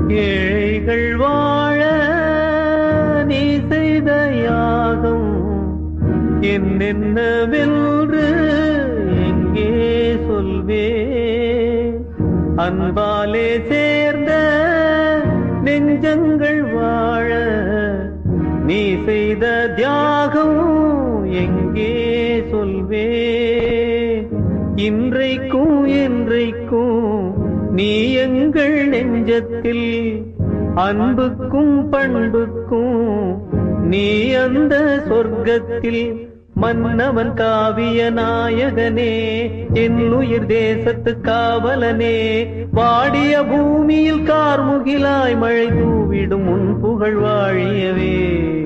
ஏழைகள் வாழ நீ செய்த யாகம் என்னென்னவென்று எங்கே சொல்வே? அன்பாலே சேர்ந்த நெஞ்சங்கள் வாழ நீ செய்த தியாகம் எங்கே சொல்வே? இன்றைக்கும் என்றைக்கும் நீ எங்கள் நெஞ்சத்தில் அன்புக்கும் பண்புக்கும் நீ அந்த சொர்க்கத்தில் மன்னவன் காவிய நாயகனே, என் உயிர் தேசத்து காவலனே, வாடிய பூமியில் கார்முகிலாய் மழை தூவிடும் உன் புகழ் வாழியவே.